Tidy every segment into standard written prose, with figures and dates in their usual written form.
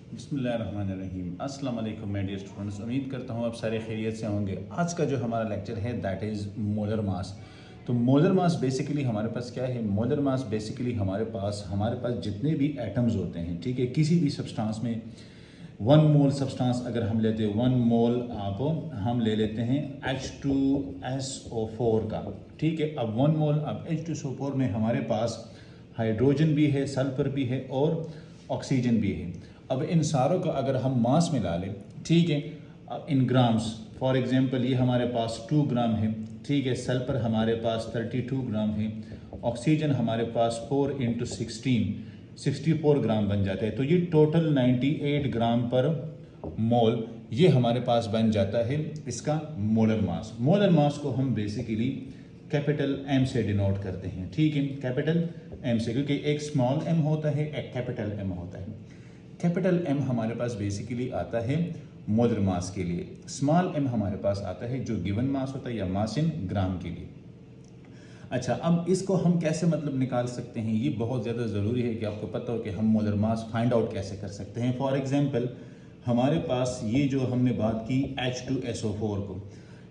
बिस्मिल्लाहिर्रहमानिर्रहीम। अस्सलाम वालेकुम माय डियर स्टूडेंट्स, उम्मीद करता हूँ आप सारे खैरियत से होंगे। आज का जो हमारा लेक्चर है दैट इज़ मोलर मास। तो मोलर मास बेसिकली हमारे पास क्या है? मोलर मास बेसिकली हमारे पास जितने भी एटम्स होते हैं, ठीक है, किसी भी सब्सटेंस में 1 मोल सब्सटेंस अगर हम लेते हैं, 1 मोल हम ले लेते हैं H2SO4 का, ठीक है। अब 1 मोल H2SO4 में हमारे पास हाइड्रोजन भी है, सल्फर भी है और ऑक्सीजन भी है। अब इन सारों का अगर हम मास में ला लें, ठीक है, अब इन ग्राम्स, फॉर एग्जांपल ये हमारे पास 2 ग्राम है, ठीक है, सल्फर हमारे पास 32 ग्राम है, ऑक्सीजन हमारे पास 4 × 16 64 ग्राम बन जाता है। तो ये टोटल 98 ग्राम पर मोल ये हमारे पास बन जाता है इसका मोलर मास। मोलर मास को हम बेसिकली कैपिटल एम से डिनोट करते हैं, ठीक है, कैपिटल एम से, क्योंकि एक स्मॉल एम होता है, एक कैपिटल एम होता है। कैपिटल एम हमारे पास बेसिकली आता है मोलर मास के लिए, स्मॉल एम हमारे पास आता है जो गिवन मास होता है या मास इन ग्राम के लिए। अच्छा, अब इसको हम कैसे निकाल सकते हैं, ये बहुत ज़्यादा ज़रूरी है कि आपको पता हो कि हम मोलर मास फाइंड आउट कैसे कर सकते हैं। फॉर एग्जांपल हमारे पास ये जो हमने बात की H2SO4 को,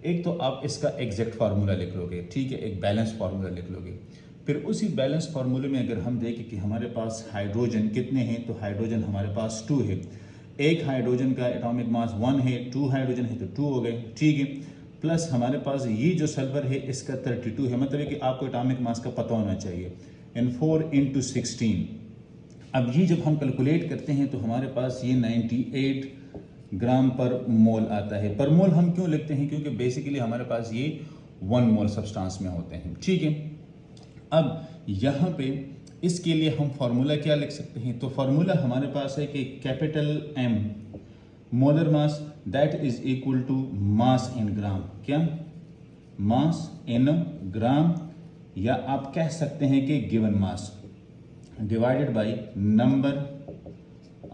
एक तो आप इसका एग्जैक्ट फार्मूला लिख लोगे, ठीक है, एक बैलेंस फार्मूला लिख लोगे। फिर उसी बैलेंस फार्मूले में अगर हम देखें कि हमारे पास हाइड्रोजन कितने हैं, तो हाइड्रोजन हमारे पास 2 है। एक हाइड्रोजन का एटॉमिक मास 1 है, 2 हाइड्रोजन है तो 2 हो गए, ठीक है। प्लस हमारे पास ये जो सल्फर है इसका 32 है, मतलब है कि आपको एटॉमिक मास का पता होना चाहिए, इन 4 × 16। अब ये जब हम कैलकुलेट करते हैं तो हमारे पास ये 98 ग्राम पर मोल आता है। पर मोल हम क्यों लिखते हैं? क्योंकि बेसिकली हमारे पास ये 1 मोल सब्सटेंस में होते हैं, ठीक है। अब यहाँ पे इसके लिए हम फार्मूला क्या लिख सकते हैं? तो फार्मूला हमारे पास है कि capital M molar mass that is equal to mass in gram, क्या मास इन ग्राम, या आप कह सकते हैं कि given mass divided by number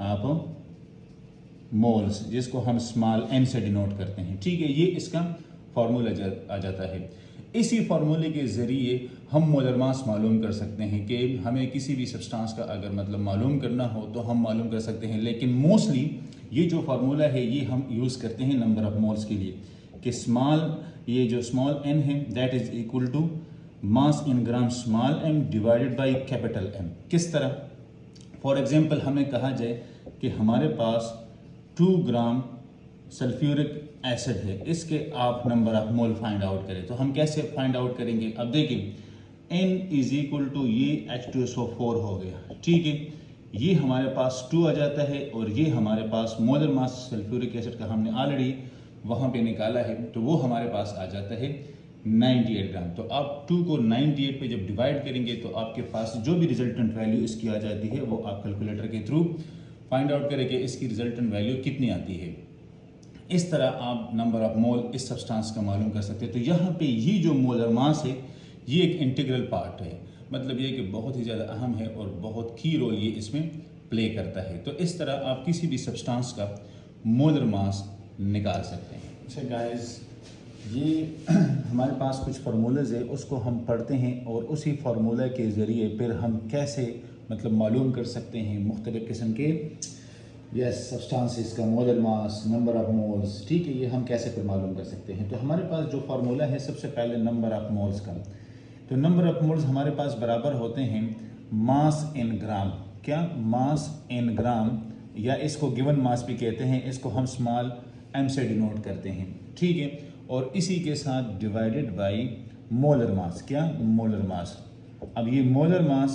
of moles, जिसको हम स्मॉल एम से डिनोट करते हैं, ठीक है। ये इसका फार्मूला आ जाता है। इसी फार्मूले के ज़रिए हम मोलर मास मालूम कर सकते हैं कि हमें किसी भी सब्सटेंस का अगर मालूम करना हो तो हम मालूम कर सकते हैं। लेकिन मोस्टली ये जो फार्मूला है ये हम यूज़ करते हैं नंबर ऑफ मोल्स के लिए, कि ये जो स्मॉल एन है that is equal to mass in gram small m divided by capital M. किस तरह? फॉर एग्जांपल हमें कहा जाए कि हमारे पास 2 ग्राम सल्फ्यूरिक एसिड है, इसके आप number of mole find out करें, तो हम कैसे फाइंड आउट करेंगे? अब देखिए N इज इक्वल टू ये H2SO4 हो गया, ठीक है, ये हमारे पास 2 आ जाता है और ये हमारे पास मोलर मास सल्फ्यूरिक एसिड का हमने ऑलरेडी वहाँ पे निकाला है, तो वो हमारे पास आ जाता है 98 ग्राम। तो आप 2 को 98 पे जब डिवाइड करेंगे तो आपके पास जो भी रिजल्टेंट वैल्यू इसकी आ जाती है वो आप कैलकुलेटर के थ्रू फाइंड आउट करें कि इसकी रिजल्टेंट वैल्यू कितनी आती है। इस तरह आप नंबर ऑफ मोल इस सब्सटेंस का मालूम कर सकते हैं। तो यहाँ पे ये जो मोलर मास है ये एक इंटीग्रल पार्ट है, मतलब ये कि बहुत ही ज़्यादा अहम है और बहुत की रोल ये इसमें प्ले करता है। तो इस तरह आप किसी भी सब्सटेंस का मोलर मास निकाल सकते हैं। अच्छा गाइस, ये हमारे पास कुछ फार्मूलाज है, उसको हम पढ़ते हैं और उसी फार्मूला के ज़रिए फिर हम कैसे मालूम कर सकते हैं मुख्तलिफ़ किस्म के सब्सटेंसेस का molar mass, number of moles, ठीक है, ये हम कैसे फिर मालूम कर सकते हैं। तो हमारे पास जो फार्मूला है सबसे पहले नंबर ऑफ मोल्स का, तो नंबर ऑफ मोल्स हमारे पास बराबर होते हैं मास इन ग्राम, क्या मास इन ग्राम, या इसको गिवन मास भी कहते हैं, इसको हम स्मॉल एम से डिनोट करते हैं, ठीक है, और इसी के साथ डिवाइडेड बाय मोलर मास, क्या मोलर मास। अब ये मोलर मास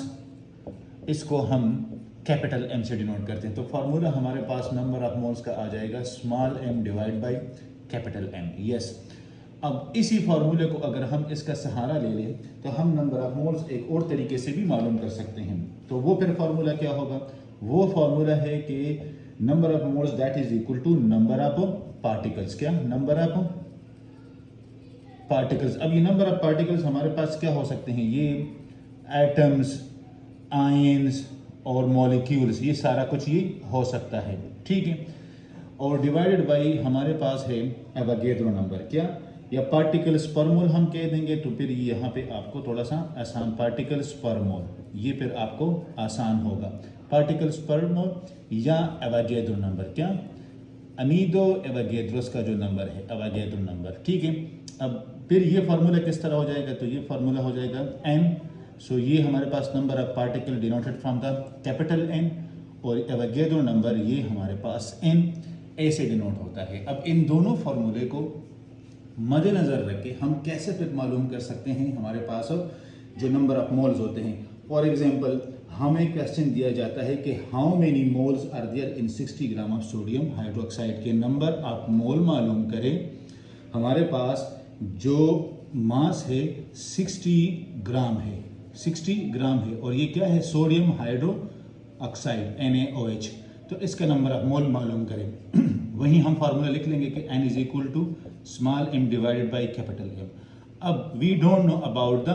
इसको हम कैपिटल एम से डिनोट करते हैं, तो फार्मूला हमारे पास नंबर ऑफ मोल्स का आ जाएगा small m divide by capital M, yes. अब इसी फार्मूले को अगर हम इसका सहारा ले लें तो हम नंबर ऑफ मोल्स एक और तरीके से भी मालूम कर सकते हैं। तो वो फिर फार्मूला क्या होगा? वो फार्मूला है कि number of moles that is equal to number of particles, क्या नंबर ऑफ पार्टिकल्स। अब ये नंबर ऑफ पार्टिकल्स हमारे पास क्या हो सकते हैं? ये एटम्स, आयंस और मॉलिक्यूल्स, ये सारा कुछ ये हो सकता है, ठीक है। और डिवाइडेड बाय हमारे पास है एवोगैड्रो नंबर, क्या या पार्टिकल्स पर मोल हम कह देंगे तो फिर यहाँ पे आपको थोड़ा सा आसान, पार्टिकल्स पर मोल, ये फिर आपको आसान होगा। पार्टिकल्स पर मोल या एवोगैड्रो नंबर, क्या अमीदो एवोगैड्रोस का जो नंबर है, एवोगैड्रो नंबर, ठीक है। अब फिर ये फार्मूला किस तरह हो जाएगा, तो ये फार्मूला हो जाएगा n। सो ये हमारे पास number of particle denoted from the capital N, और एवोगैड्रो नंबर ये हमारे पास n a से डिनोट होता है। अब इन दोनों फार्मूले को मद्देनज़र रख के हम कैसे फिर मालूम कर सकते हैं हमारे पास जो नंबर ऑफ मोल्स होते हैं। फॉर एग्जांपल हमें क्वेश्चन दिया जाता है कि how many moles are there in 60 gram of sodium hydroxide के नंबर ऑफ मोल मालूम करें। हमारे पास जो मास है 60 ग्राम है, 60 ग्राम है, और ये क्या है, सोडियम हाइड्रो ऑक्साइड NaOH। तो इसका नंबर ऑफ मोल मालूम करें। वहीं हम फार्मूला लिख लेंगे कि n is equal to small m divided by capital M। अब we don't know about the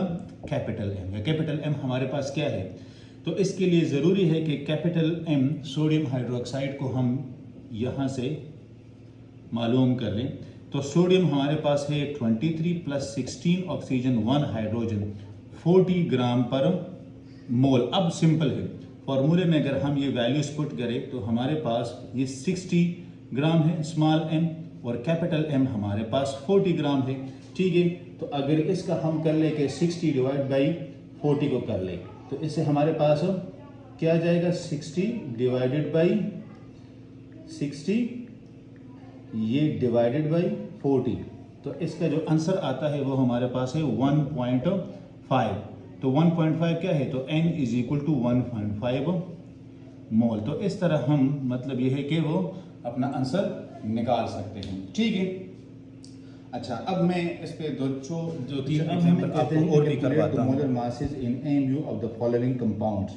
capital M, या कैपिटल M हमारे पास क्या है, तो इसके लिए ज़रूरी है कि कैपिटल M सोडियम हाइड्रोक्साइड को हम यहाँ से मालूम कर लें। तो सोडियम हमारे पास है 23 प्लस 16 ऑक्सीजन 1 हाइड्रोजन 40 ग्राम पर मोल। अब सिंपल है, फॉर्मूले में अगर हम ये वैल्यूज पुट करें तो हमारे पास ये 60 ग्राम है स्मॉल m, और कैपिटल M हमारे पास 40 ग्राम है, ठीक है। तो अगर इसका हम कर ले कि 60 डिवाइड बाई 40 को कर ले, तो इससे हमारे पास क्या आ जाएगा, 60 डिवाइडेड बाई 60 ये डिवाइडेड बाई 40, तो इसका जो आंसर आता है वो हमारे पास है 1.5। तो 1.5 क्या है, तो n इज इक्वल टू 1.5 मोल। तो इस तरह हम मतलब ये है कि वो अपना आंसर निकाल सकते हैं, ठीक है। अच्छा, अब मैं इस पे दो तीन एग्जांपल आपको और भी करवाता हूं। Molar masses in AMU of the following compounds.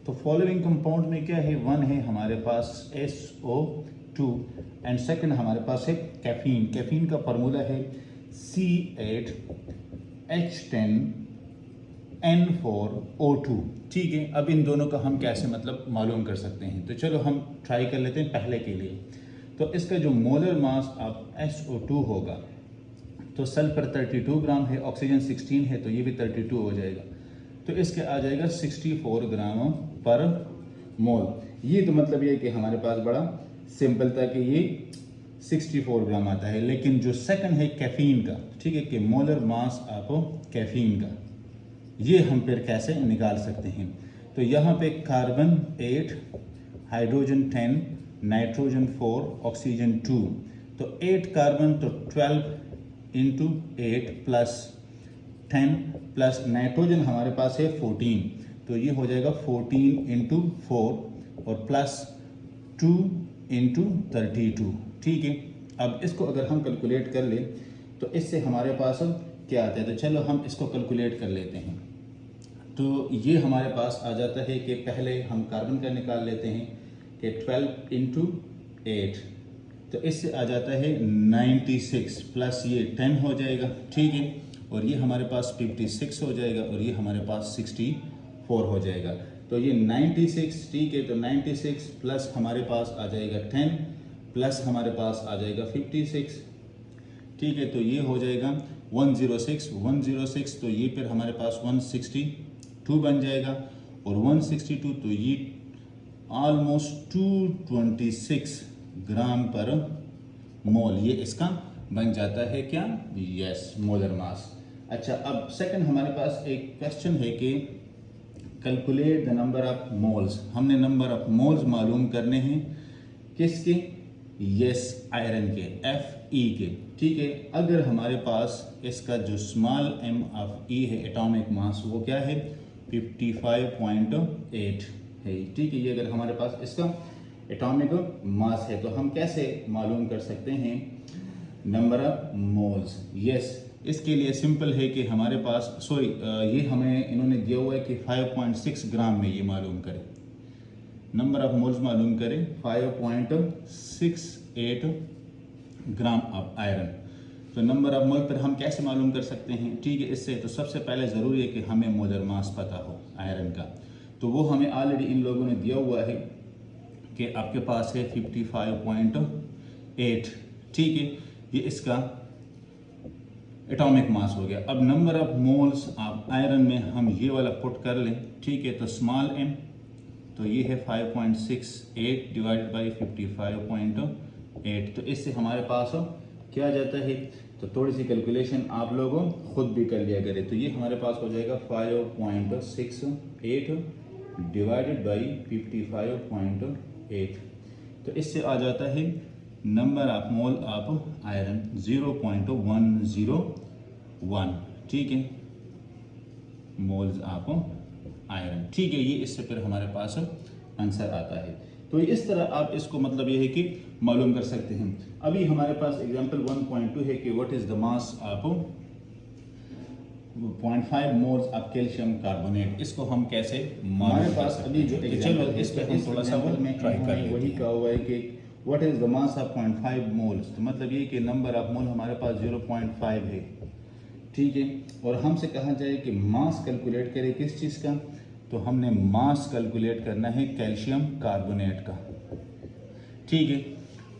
तो फॉलोइंग कंपाउंड में क्या है, वन है हमारे पास SO2 एंड सेकंड हमारे पास है कैफीन। कैफीन का फार्मूला है C8H10N4O2, ठीक है। अब इन दोनों का हम कैसे मतलब मालूम कर सकते हैं, तो चलो हम ट्राई कर लेते हैं पहले के लिए। तो इसका जो मोलर मास ऑफ SO2 होगा, तो सल्फर 32 ग्राम है, ऑक्सीजन 16 है, तो ये भी 32 हो जाएगा, तो इसके आ जाएगा 64 ग्राम पर मोल। ये तो मतलब ये कि हमारे पास बड़ा सिंपल था कि ये 64 ग्राम आता है। लेकिन जो सेकंड है कैफीन का, ठीक है, कि मोलर मास ऑफ कैफीन का, ये हम फिर कैसे निकाल सकते हैं। तो यहाँ पे कार्बन 8, हाइड्रोजन 10, नाइट्रोजन 4, ऑक्सीजन 2, तो 8 कार्बन तो 12 इंटू 8 प्लस 10 प्लस नाइट्रोजन हमारे पास है 14, तो ये हो जाएगा 14 इंटू 4 और प्लस 2 इंटू 32, ठीक है। अब इसको अगर हम कैलकुलेट कर लें तो इससे हमारे पास क्या आता है, तो चलो हम इसको कैलकुलेट कर लेते हैं। तो ये हमारे पास आ जाता है कि पहले हम कार्बन का निकाल लेते हैं कि 12 इंटू 8, तो इससे आ जाता है 96 प्लस ये 10 हो जाएगा, ठीक है, और ये हमारे पास 56 हो जाएगा, और ये हमारे पास 64 हो जाएगा। तो ये 96, ठीक है, तो 96 प्लस हमारे पास आ जाएगा 10 प्लस हमारे पास आ जाएगा 56, ठीक है, तो ये हो जाएगा 106, तो ये फिर हमारे पास 162 बन जाएगा, और 162 तो ये ऑलमोस्ट 226 ग्राम पर मोल, ये इसका बन जाता है क्या, यस, मोलर मास। अच्छा, अब सेकंड हमारे पास एक क्वेश्चन है कि calculate the number of moles. हमने नंबर ऑफ मोल्स मालूम करने हैं किसके, यस, आयरन के, Fe के, ठीक है। अगर हमारे पास इसका जो स्मॉल m ऑफ E है, एटॉमिक मास, वो क्या है 55.8 है, ठीक है। ये अगर हमारे पास इसका एटॉमिक मास है, तो हम कैसे मालूम कर सकते हैं नंबर ऑफ मोल्स, यस। इसके लिए सिंपल है कि हमारे पास ये हमें इन्होंने दिया हुआ है कि 5.6 ग्राम में ये मालूम करें, नंबर ऑफ मोल्स मालूम करें 5.68 ग्राम ऑफ आयरन। तो नंबर ऑफ मोल पर हम कैसे मालूम कर सकते हैं, ठीक है। इससे तो सबसे पहले ज़रूरी है कि हमें मोलर मास पता हो आयरन का, तो वो हमें ऑलरेडी इन लोगों ने दिया हुआ है कि आपके पास है 55.8, ठीक है। ये इसका एटॉमिक मास हो गया। अब नंबर ऑफ मोल्स आप आयरन में हम ये वाला पुट कर लें, ठीक है। तो स्मॉल m तो ये है 5.68 डिवाइडेड बाई 55.8। तो इससे हमारे पास क्या आ जाता है, तो थोड़ी सी कैलकुलेशन आप लोगों खुद भी कर लिया करें। तो ये हमारे पास हो जाएगा 5.68 डिवाइडेड बाई 55.8। तो इससे आ जाता है number of mole of iron 0.101, ठीक है, मोल्स ऑफ आयरन, ठीक है। ये इससे फिर हमारे पास आंसर आता है। तो इस तरह आप इसको मतलब ये है कि मालूम कर सकते हैं। अभी हमारे पास एग्जांपल 1.2 है कि what is the mass of 0.5 moles of calcium carbonate. इसको हम कैसे हमारे पास अभी जो चलो इस पे हम थोड़ा सा वो ट्राई कर लेते हैं। वही कहा हुआ है कि what is the mass of 0.5 moles, तो मतलब ये कि नंबर ऑफ मोल हमारे पास 0.5 है, ठीक है। और हमसे कहा जाए कि मास कैलकुलेट करें किस चीज़ का, तो हमने मास कैलकुलेट करना है कैल्शियम कार्बोनेट का, ठीक है।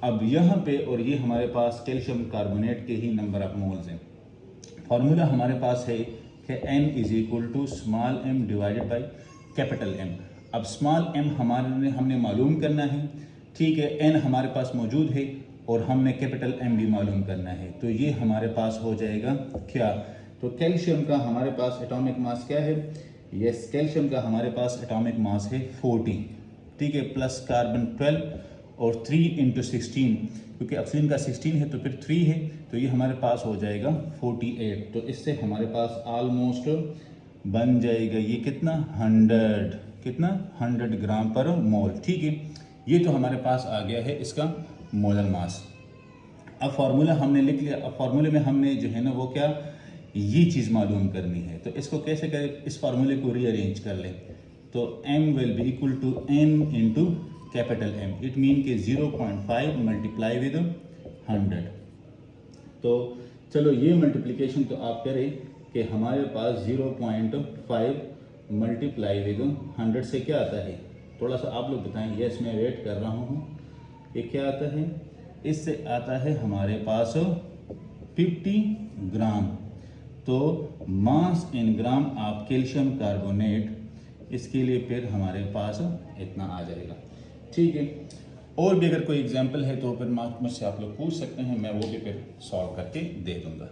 अब यहाँ पे और ये हमारे पास कैल्शियम कार्बोनेट के ही नंबर ऑफ मोल्स हैं। फार्मूला हमारे पास है कि n is equal to small m divided by capital M। अब स्मॉल m हमने मालूम करना है, ठीक है। n हमारे पास मौजूद है और हमने कैपिटल M भी मालूम करना है। तो ये हमारे पास हो जाएगा क्या, तो कैल्शियम का हमारे पास एटॉमिक मास क्या है, यस, कैल्शियम का हमारे पास एटॉमिक मास है 40, ठीक है, प्लस कार्बन 12 और 3 × 16, क्योंकि ऑक्सीजन का 16 है तो फिर 3 है, तो ये हमारे पास हो जाएगा 48। तो इससे हमारे पास ऑलमोस्ट बन जाएगा ये कितना 100 ग्राम पर मोल, ठीक है। ये तो हमारे पास आ गया है इसका मोलर मास। अब फार्मूला हमने लिख लिया। अब फार्मूले में हमने जो है ना वो क्या, ये चीज़ मालूम करनी है। तो इसको कैसे करें, इस फार्मूले को रीअरेंज कर लें। तो m will be equal to n into capital M, it mean के 0.5 मल्टीप्लाई विद 100। तो चलो ये मल्टीप्लिकेशन तो आप करें कि हमारे पास 0.5 मल्टीप्लाई विद 100 से क्या आता है, थोड़ा सा आप लोग बताएं। यस, मैं वेट कर रहा हूँ। ये क्या आता है, इससे आता है हमारे पास 50 ग्राम। तो मास in gram of calcium carbonate, इसके लिए फिर हमारे पास इतना आ जाएगा, ठीक है। और भी अगर कोई एग्जांपल है तो फिर मुझसे आप लोग पूछ सकते हैं, मैं वो भी फिर सॉल्व करके दे दूंगा।